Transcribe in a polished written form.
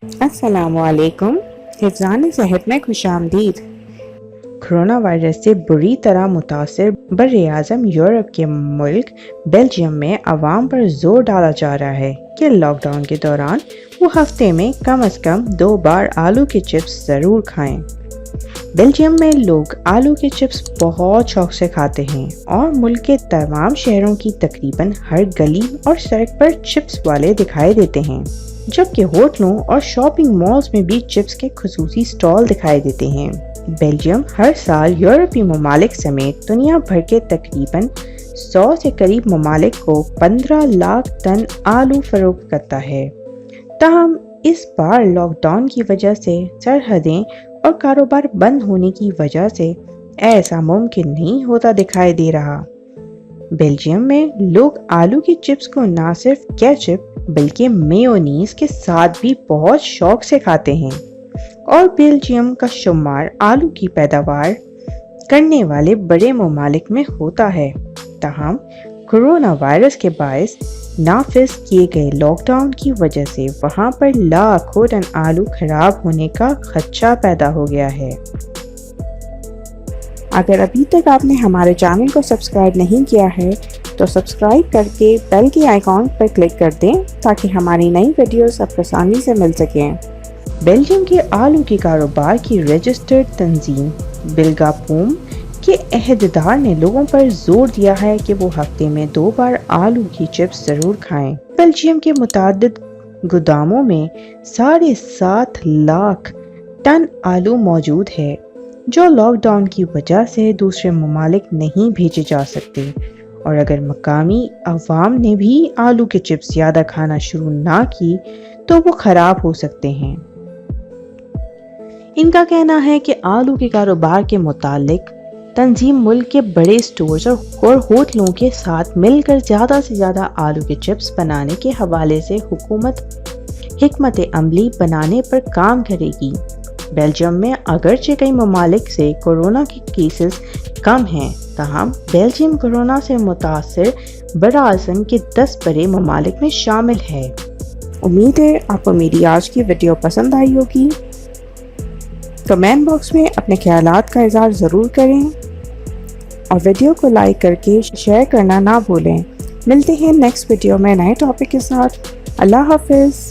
السلام علیکم، حفظان صحت میں خوش آمدید۔ کرونا وائرس سے بری طرح متاثر براعظم یورپ کے ملک بیلجیم میں عوام پر زور ڈالا جا رہا ہے کہ لاک ڈاؤن کے دوران وہ ہفتے میں کم از کم 2 بار آلو کے چپس ضرور کھائیں۔ بیلجیم میں لوگ آلو کے چپس بہت شوق سے کھاتے ہیں اور ملک کے تمام شہروں کی تقریباً ہر گلی اور سڑک پر چپس والے دکھائی دیتے ہیں، جبکہ ہوٹلوں اور شاپنگ مالز میں بھی چپس کے خصوصی سٹال دکھائی دیتے ہیں۔ بیلجیم ہر سال یورپی ممالک سمیت دنیا بھر کے تقریباً 100 سے قریب ممالک کو 15 لاکھ ٹن آلو فروخت کرتا ہے۔ تاہم اس بار لاک ڈاؤن کی وجہ سے سرحدیں اور کاروبار بند ہونے کی وجہ سے ایسا ممکن نہیں ہوتا دکھائی دے رہا۔ بیلجیم میں لوگ آلو کے چپس کو نہ صرف کیچپ بلکہ میونیز کے ساتھ بھی بہت شوق سے کھاتے ہیں، اور بیلجیم کا شمار آلو کی پیداوار کرنے والے بڑے ممالک میں ہوتا ہے۔ تاہم کرونا وائرس کے باعث نافذ کیے گئے لاک ڈاؤن کی وجہ سے وہاں پر لاکھوں ٹن آلو خراب ہونے کا خدشہ پیدا ہو گیا ہے۔ اگر ابھی تک آپ نے ہمارے چینل کو سبسکرائب نہیں کیا ہے تو سبسکرائب کر کے بیل کے آئیکن پر کلک کر دیں تاکہ ہماری نئی ویڈیوز آپ کو آسانی سے مل سکیں۔ بیلجیم کے آلو کے کاروبار کی رجسٹرڈ تنظیم بلگاپوم کے عہدیدار نے لوگوں پر زور دیا ہے کہ وہ ہفتے میں 2 بار آلو کی چپس ضرور کھائیں۔ بیلجیم کے متعدد گوداموں میں 7.5 لاکھ ٹن آلو موجود ہے جو لاک ڈاؤن کی وجہ سے دوسرے ممالک نہیں بھیجے جا سکتے، اور اگر مقامی عوام نے بھی آلو کے چپس زیادہ کھانا شروع نہ کی تو وہ خراب ہو سکتے ہیں۔ ان کا کہنا ہے کہ آلو کے کاروبار کے متعلق تنظیم ملک کے بڑے اسٹورز اور ہوٹلوں کے ساتھ مل کر زیادہ سے زیادہ آلو کے چپس بنانے کے حوالے سے حکمت عملی بنانے پر کام کرے گی۔ بیلجیم میں اگرچہ کئی ممالک سے کورونا کے کیسز کم ہیں، تاہم بیلجیم کورونا سے متاثر براعظم کے 10 بڑے ممالک میں شامل ہے۔ امید ہے آپ کو میری آج کی ویڈیو پسند آئی ہوگی۔ کمنٹ باکس میں اپنے خیالات کا اظہار ضرور کریں اور ویڈیو کو لائک کر کے شیئر کرنا نہ بھولیں۔ ملتے ہیں نیکسٹ ویڈیو میں نئے ٹاپک کے ساتھ۔ اللہ حافظ۔